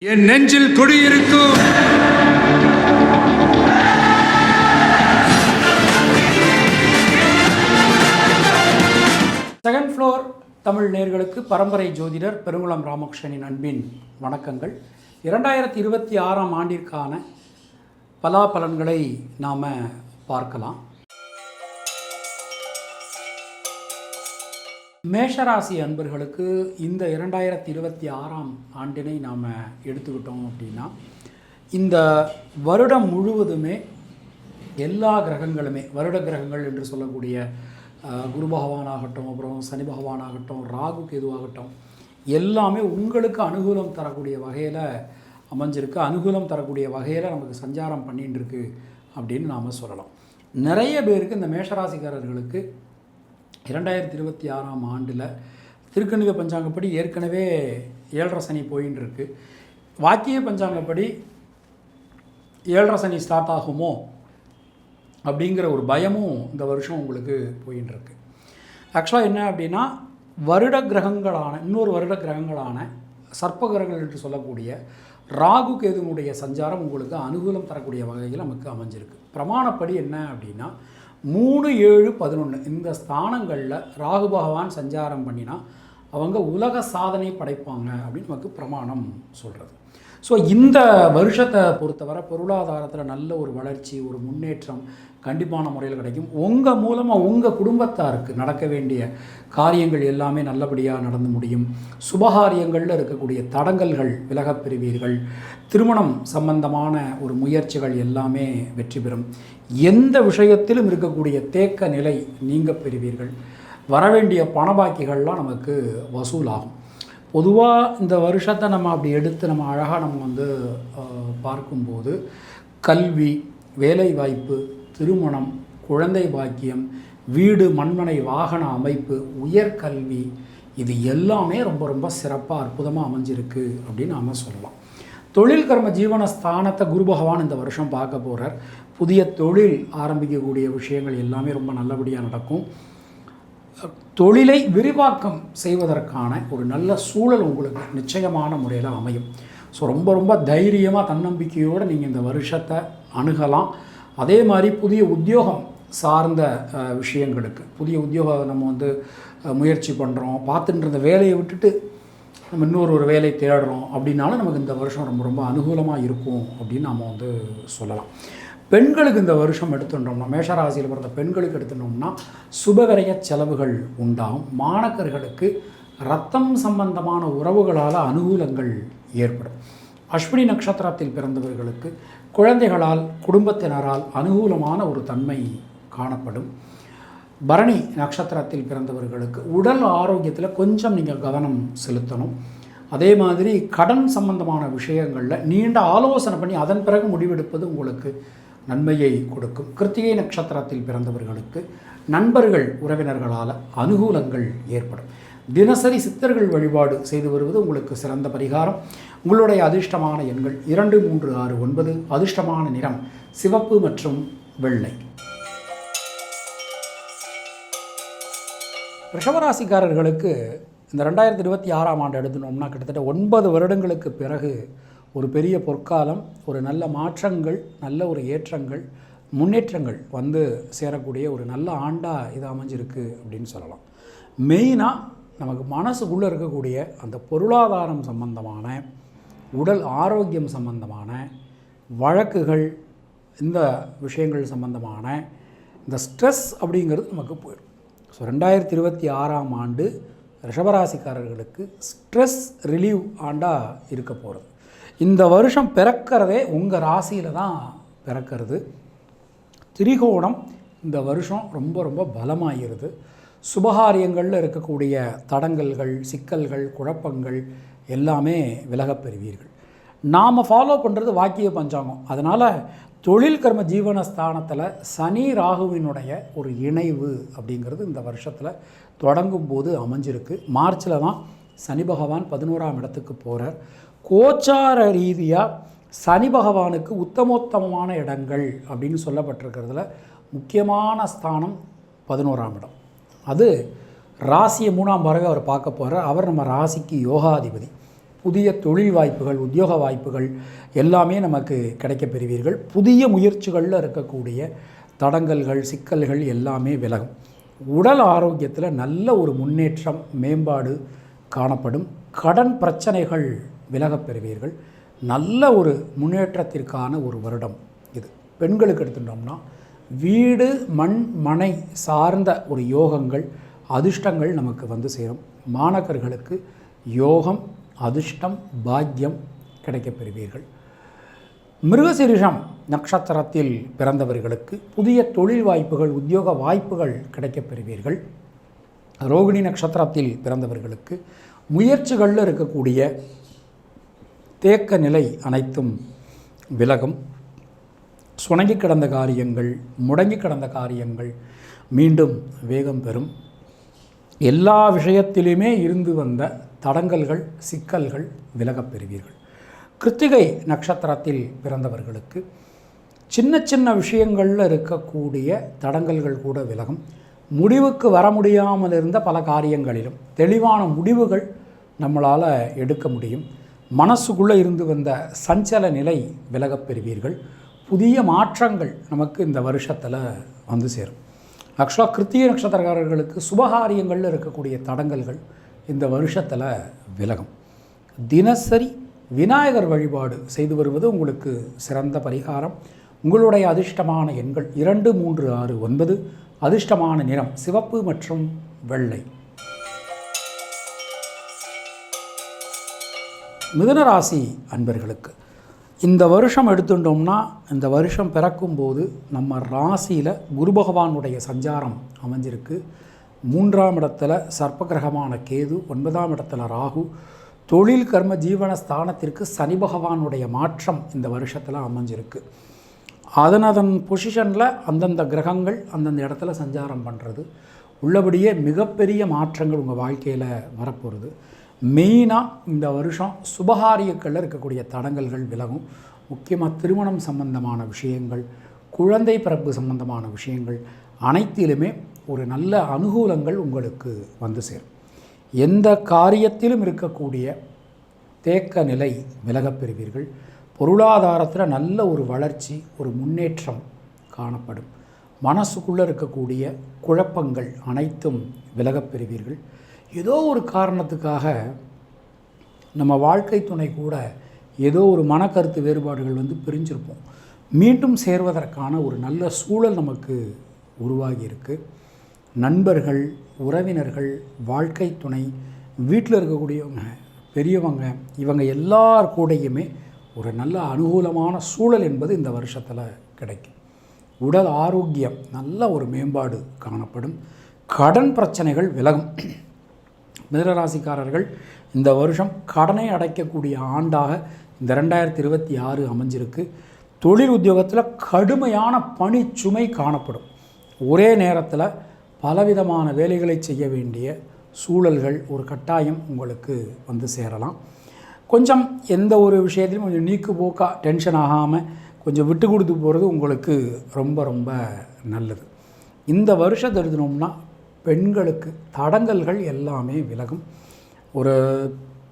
என் நெஞ்சில் குடியிருக்கும் second floor Tamil நேயர்களுக்கு பரம்பரை ஜோதிடர் பெருங்குளம் ராமகிருஷ்ணனின் அன்பின் வணக்கங்கள். 2026 ஆண்டிற்கான பலாபலன்களை நாம் பார்க்கலாம். மேஷராசி அன்பர்களுக்கு இந்த 2026 ஆண்டினை நாம் எடுத்துக்கிட்டோம் அப்படின்னா, இந்த வருடம் முழுவதுமே எல்லா கிரகங்களுமே, வருட கிரகங்கள் என்று சொல்லக்கூடிய குரு பகவானாகட்டும், அப்புறம் சனி பகவானாகட்டும், ராகு கேதுவாகட்டும், எல்லாமே உங்களுக்கு அனுகூலம் தரக்கூடிய வகையில் அமைஞ்சிருக்கு. அனுகூலம் தரக்கூடிய வகையில் நமக்கு சஞ்சாரம் பண்ணிட்டு இருக்கு அப்படின்னு நாம் சொல்லலாம். நிறைய பேருக்கு இந்த மேஷராசிக்காரர்களுக்கு 2026 ஆண்டில் திருக்கணித பஞ்சாங்கப்படி ஏற்கனவே 7.5 சனி போயின்னு இருக்கு. வாக்கிய பஞ்சாங்கப்படி 7.5 சனி ஸ்டார்ட் ஆகுமோ அப்படிங்கிற ஒரு பயமும் இந்த வருஷம் உங்களுக்கு போயின்னு இருக்கு. ஆக்சுவலாக என்ன அப்படின்னா, வருட கிரகங்களான இன்னொரு வருட கிரகங்களான சர்ப்ப கிரகங்கள் என்று சொல்லக்கூடிய ராகு கேதுனுடைய சஞ்சாரம் உங்களுக்கு அனுகூலம் தரக்கூடிய வகையில் நமக்கு அமைஞ்சிருக்கு. பிரமாணப்படி என்ன அப்படின்னா, 3, 7, 11 இந்த ஸ்தானங்களில் ராகு பகவான் சஞ்சாரம் பண்ணினா அவங்க உலக சாதனை படைப்பாங்க அப்படின்னு நமக்கு பிரமாணம் சொல்கிறது. ஸோ இந்த வருஷத்தை பொறுத்தவரை பொருளாதாரத்தில் நல்ல ஒரு வளர்ச்சி, ஒரு முன்னேற்றம் கண்டிப்பான முறையில் கிடைக்கும். உங்கள் மூலமாக உங்கள் குடும்பத்தாருக்கு நடக்க வேண்டிய காரியங்கள் எல்லாமே நல்லபடியாக நடந்து முடியும். சுபகாரியங்களில் இருக்கக்கூடிய தடங்கல்கள் விலகப் பெறுவீர்கள். திருமணம் சம்பந்தமான ஒரு முயற்சிகள் எல்லாமே வெற்றி பெறும். எந்த விஷயத்திலும் இருக்கக்கூடிய தேக்க நிலை நீங்க பெறுவீர்கள். வரவேண்டிய பணபாக்கிகள்லாம் நமக்கு வசூலாகும். பொதுவாக இந்த வருஷத்தை நம்ம அப்படி எடுத்து நம்ம அழகாக நம்ம பார்க்கும்போது கல்வி, வேலைவாய்ப்பு, திருமணம், குழந்தை பாக்கியம், வீடு மண்மனை வாகன அமைப்பு, உயர்கல்வி, இது எல்லாமே ரொம்ப ரொம்ப சிறப்பாக அற்புதமாக அமைஞ்சிருக்கு அப்படின்னு நாம் சொல்லலாம். தொழில் கர்ம ஜீவன ஸ்தானத்தை குரு பகவான் இந்த வருஷம் பார்க்க போகிறார். புதிய தொழில் ஆரம்பிக்கக்கூடிய விஷயங்கள் எல்லாமே ரொம்ப நல்லபடியாக நடக்கும். தொழிலை விரிவாக்கம் செய்வதற்கான ஒரு நல்ல சூழல் உங்களுக்கு நிச்சயமான முறையில் அமையும். ஸோ ரொம்ப ரொம்ப தைரியமாக தன்னம்பிக்கையோடு நீங்கள் இந்த வருஷத்தை அணுகலாம். அதே மாதிரி புதிய உத்தியோகம் சார்ந்த விஷயங்களுக்கு, புதிய உத்தியோகம் நம்ம முயற்சி பண்ணுறோம், பார்த்துட்டு இருந்த வேலையை விட்டுட்டு நம்ம இன்னொரு வேலை தேடுறோம் அப்படின்னாலும் நமக்கு இந்த வருஷம் ரொம்ப ரொம்ப அனுகூலமாக இருக்கும் அப்படின்னு நம்ம சொல்லலாம். பெண்களுக்கு இந்த வருஷம் எடுத்துட்டோம்னா, மேஷராசியில் பிறந்த பெண்களுக்கு எடுத்துட்டோம்னா சுபவிரய செலவுகள் உண்டாகும். மாணக்கர்களுக்கு இரத்தம் சம்பந்தமான உறவுகளால் அனுகூலங்கள் ஏற்படும். அஸ்வினி நட்சத்திரத்தில் பிறந்தவர்களுக்கு குழந்தைகளால், குடும்பத்தினரால் அனுகூலமான ஒரு தன்மை காணப்படும். பரணி நட்சத்திரத்தில் பிறந்தவர்களுக்கு உடல் ஆரோக்கியத்தில் கொஞ்சம் நீங்கள் கவனம் செலுத்தணும். அதே மாதிரி கடன் சம்பந்தமான விஷயங்களில் நீண்ட ஆலோசனை பண்ணி அதன் பிறகு முடிவெடுப்பது உங்களுக்கு நன்மையை கொடுக்கும். கிருத்திகை நட்சத்திரத்தில் பிறந்தவர்களுக்கு நண்பர்கள், உறவினர்களால் அனுகூலங்கள் ஏற்படும். தினசரி சித்தர்கள் வழிபாடு செய்து வருவது உங்களுக்கு சிறந்த பரிகாரம். உங்களுடைய அதிர்ஷ்டமான எண்கள் 2, 3, 6, 9. அதிர்ஷ்டமான நிறம் சிவப்பு மற்றும் வெள்ளை. ரிஷபராசிக்காரர்களுக்கு இந்த 2026 ஆண்டு எடுத்துனோம்னா கிட்டத்தட்ட 9 வருடங்களுக்கு பிறகு ஒரு பெரிய பொற்காலம், ஒரு நல்ல மாற்றங்கள், நல்ல ஒரு ஏற்றங்கள், முன்னேற்றங்கள் சேரக்கூடிய ஒரு நல்ல ஆண்டாக இது அமைஞ்சிருக்கு அப்படின்னு சொல்லலாம். மெயினாக நமக்கு மனசுக்குள்ளே இருக்கக்கூடிய அந்த பொருளாதாரம் சம்பந்தமான, உடல் ஆரோக்கியம் சம்பந்தமான வழக்குகள், இந்த விஷயங்கள் சம்பந்தமான இந்த ஸ்ட்ரெஸ் அப்படிங்கிறது நமக்கு போயிடும். ஸோ 2026 ஆண்டு ரிஷபராசிக்காரர்களுக்கு ஸ்ட்ரெஸ் ரிலீவ் ஆண்டாக இருக்க போகிறது. இந்த வருஷம் பிறக்கிறதே உங்கள் ராசியில் தான் பிறக்கிறது. திரிகோணம் இந்த வருஷம் ரொம்ப ரொம்ப பலமாகிறது. சுபகாரியங்களில் இருக்கக்கூடிய தடங்கல்கள், சிக்கல்கள், குழப்பங்கள் எல்லாமே விலகப் பெறுவீர்கள். நாம் ஃபாலோ பண்ணுறது வாக்கிய பஞ்சாங்கம். அதனால் தொழில் கர்ம ஜீவனஸ்தானத்தில் சனி ராகுவினுடைய ஒரு இணைவு அப்படிங்கிறது இந்த வருஷத்தில் தொடங்கும் போது அமைஞ்சிருக்கு. மார்ச்சில் தான் சனி பகவான் 11ஆம் இடத்துக்கு போகிறார். கோச்சார ரீதியாக சனி பகவானுக்கு உத்தமோத்தமமான இடங்கள் அப்படின்னு சொல்லப்பட்டிருக்கிறதுல முக்கியமான ஸ்தானம் 11ஆம் இடம். அது ராசியை 3ஆம் பாரக அவர் பார்க்க போகிறார். அவர் நம்ம ராசிக்கு யோகாதிபதி. புதிய தொழில் வாய்ப்புகள், உத்தியோக வாய்ப்புகள் எல்லாமே நமக்கு கிடைக்கப் பெறுவீர்கள். புதிய முயற்சிகளில் இருக்கக்கூடிய தடங்கல்கள், சிக்கல்கள் எல்லாமே விலகும். உடல் ஆரோக்கியத்தில் நல்ல ஒரு முன்னேற்றம், மேம்பாடு காணப்படும். கடன் பிரச்சனைகள் விலகப் பெறுவீர்கள். நல்ல ஒரு முன்னேற்றத்திற்கான ஒரு வருடம் இது. பெண்களுக்கு எடுத்துட்டோம்னா வீடு, மண், மனை சார்ந்த ஒரு யோகங்கள், அதிர்ஷ்டங்கள் நமக்கு வந்து சேரும். மாணவர்களுக்கு யோகம், அதிர்ஷ்டம், பாக்கியம் கிடைக்கப் பெறுவீர்கள். மிருகசீரிஷம் நட்சத்திரத்தில் பிறந்தவர்களுக்கு புதிய தொழில் வாய்ப்புகள், உத்தியோக வாய்ப்புகள் கிடைக்கப் பெறுவீர்கள். ரோகிணி நட்சத்திரத்தில் பிறந்தவர்களுக்கு முயற்சிகளில் இருக்கக்கூடிய தேக்க நிலை அனைத்தும் விலகும். சுணங்கி கிடந்த காரியங்கள், முடங்கி கிடந்த காரியங்கள் மீண்டும் வேகம் பெறும். எல்லா விஷயத்திலுமே இருந்து வந்த தடங்கல்கள், சிக்கல்கள் விலகப் பெறுவீர்கள். கிருத்திகை நட்சத்திரத்தில் பிறந்தவர்களுக்கு சின்ன சின்ன விஷயங்களில் இருக்கக்கூடிய தடங்கல்கள் கூட விலகும். முடிவுக்கு வர முடியாமல் இருந்த பல காரியங்களிலும் தெளிவான முடிவுகள் நம்மளால் எடுக்க முடியும். மனசுக்குள்ளே இருந்து வந்த சஞ்சல நிலை விலகப் பெறுவீர்கள். புதிய மாற்றங்கள் நமக்கு இந்த வருஷத்தில் வந்து சேரும். ஆக்சுவலாக கிருத்திகை நட்சத்திரக்காரர்களுக்கு சுபகாரியங்களில் இருக்கக்கூடிய தடங்கல்கள் இந்த வருஷத்தில் விலகும். தினசரி விநாயகர் வழிபாடு செய்து வருவது உங்களுக்கு சிறந்த பரிகாரம். உங்களுடைய அதிர்ஷ்டமான எண்கள் 2, 3, 6, 9. அதிர்ஷ்டமான நிறம் சிவப்பு மற்றும் வெள்ளை. மிதுனராசி அன்பர்களுக்கு இந்த வருஷம் எடுத்துட்டோம்னா, இந்த வருஷம் பிறக்கும்போது நம்ம ராசியில் குரு பகவானுடைய சஞ்சாரம் அமைஞ்சிருக்கு. 3ஆம் இடத்துல சர்ப்பகிரகமான கேது, 9ஆம் இடத்துல ராகு, தொழில் கர்ம ஜீவன ஸ்தானத்திற்கு சனி பகவானுடைய மாற்றம் இந்த வருஷத்தில் அமைஞ்சிருக்கு. அதன் பொசிஷனில் அந்தந்த கிரகங்கள் அந்தந்த இடத்துல சஞ்சாரம் பண்ணுறது உள்ளபடியே மிகப்பெரிய மாற்றங்கள் உங்கள் வாழ்க்கையில் வரப்போகிறது. மெயினாக இந்த வருஷம் சுபகாரியங்களில் இருக்கக்கூடிய தடங்கல்கள் விலகும். முக்கியமாக திருமணம் சம்பந்தமான விஷயங்கள், குழந்தை பிறப்பு சம்பந்தமான விஷயங்கள் அனைத்திலுமே ஒரு நல்ல அனுகூலங்கள் உங்களுக்கு வந்து சேரும். எந்த காரியத்திலும் இருக்கக்கூடிய தேக்க நிலை விலகப் பெறுவீர்கள். பொருளாதாரத்தில் நல்ல ஒரு வளர்ச்சி, ஒரு முன்னேற்றம் காணப்படும். மனசுக்குள்ளே இருக்கக்கூடிய குழப்பங்கள் அனைத்தும் விலகப் பெறுவீர்கள். ஏதோ ஒரு காரணத்துக்காக நம்ம வாழ்க்கை துணை கூட ஏதோ ஒரு மனக்கருத்து வேறுபாடுகள் வந்து பிரிஞ்சிருப்போம். மீண்டும் சேர்வதற்கான ஒரு நல்ல சூழல் நமக்கு உருவாகி இருக்கு. நண்பர்கள், உறவினர்கள், வாழ்க்கை துணை, வீட்டில் இருக்கக்கூடியவங்க, பெரியவங்க, இவங்க எல்லார் கூடையுமே ஒரு நல்ல அனுகூலமான சூழல் என்பது இந்த வருஷத்தில் கிடைக்கும். உடல் ஆரோக்கியம் நல்ல ஒரு மேம்பாடு காணப்படும். கடன் பிரச்சனைகள் விலகும். மிதுனராசிக்காரர்கள் இந்த வருஷம் கடனை அடைக்கக்கூடிய ஆண்டாக இந்த 2026 அமைஞ்சிருக்கு. தொழில் உத்தியோகத்தில் கடுமையான பணி சுமை காணப்படும். ஒரே நேரத்தில் பலவிதமான வேலைகளை செய்ய வேண்டிய சூழல்கள், ஒரு கட்டாயம் உங்களுக்கு வந்து சேரலாம். கொஞ்சம் எந்த ஒரு விஷயத்திலும் கொஞ்சம் நீக்கு போக்காக டென்ஷன் ஆகாமல் கொஞ்சம் விட்டு கொடுத்து போகிறது உங்களுக்கு ரொம்ப ரொம்ப நல்லது. இந்த வருஷத்தை எழுதினோம்னா பெண்களுக்கு தடங்கல்கள் எல்லாமே விலகும். ஒரு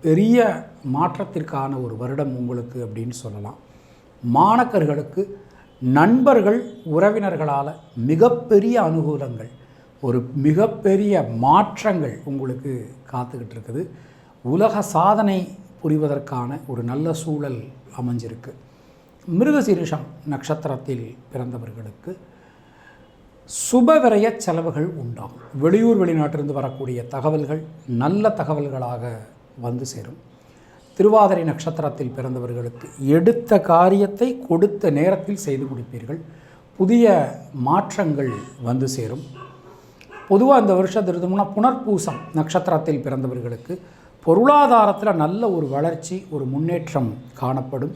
பெரிய மாற்றத்திற்கான ஒரு வருடம் உங்களுக்கு அப்படின்னு சொல்லலாம். மாணவர்களுக்கு நண்பர்கள், உறவினர்களால் மிகப்பெரிய அனுகூலங்கள், ஒரு மிகப்பெரிய மாற்றங்கள் உங்களுக்கு காத்துக்கிட்டு இருக்குது. உலக சாதனை புரிவதற்கான ஒரு நல்ல சூழல் அமைஞ்சிருக்கு. மிருகசீரிஷம் நட்சத்திரத்தில் பிறந்தவர்களுக்கு சுபவிரய செலவுகள் உண்டாகும். வெளியூர் வெளிநாட்டிலிருந்து வரக்கூடிய தகவல்கள் நல்ல தகவல்களாக வந்து சேரும். திருவாதிரை நட்சத்திரத்தில் பிறந்தவர்களுக்கு எடுத்த காரியத்தை கொடுத்த நேரத்தில் செய்து முடிப்பீர்கள். புதிய மாற்றங்கள் வந்து சேரும். பொதுவாக இந்த வருஷம் இருந்தோம்னா புனர்பூசம் நட்சத்திரத்தில் பிறந்தவர்களுக்கு பொருளாதாரத்தில் நல்ல ஒரு வளர்ச்சி, ஒரு முன்னேற்றம் காணப்படும்.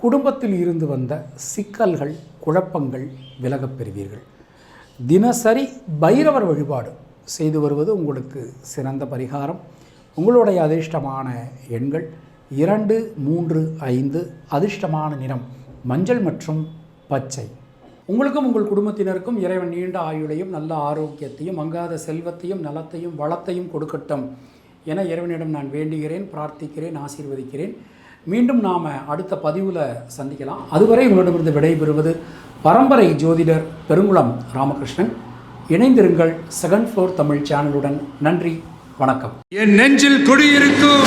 குடும்பத்தில் இருந்து வந்த சிக்கல்கள், குழப்பங்கள் விலகப் பெறுவீர்கள். தினசரி பைரவர் வழிபாடு செய்து வருவது உங்களுக்கு சிறந்த பரிகாரம். உங்களுடைய அதிர்ஷ்டமான எண்கள் 2, 3, 5. அதிர்ஷ்டமான நிறம் மஞ்சள் மற்றும் பச்சை. உங்களுக்கும் உங்கள் குடும்பத்தினருக்கும் இறைவன் நீண்ட ஆயுளையும் நல்ல ஆரோக்கியத்தையும், மங்காத செல்வத்தையும், நலத்தையும், வளத்தையும் கொடுக்கட்டும் என இறைவனிடம் நான் வேண்டுகிறேன், பிரார்த்திக்கிறேன், ஆசீர்வதிக்கிறேன். மீண்டும் நாம் அடுத்த பதிவில் சந்திக்கலாம். அதுவரை உங்களிடமிருந்து விடைபெறுவது பரம்பரை ஜோதிடர் பெருங்குளம் ராமகிருஷ்ணன். இணைந்திருங்கள் செகண்ட் ஃப்ளோர் தமிழ் சேனலுடன். நன்றி, வணக்கம். என் நெஞ்சில் குடியிருக்கும்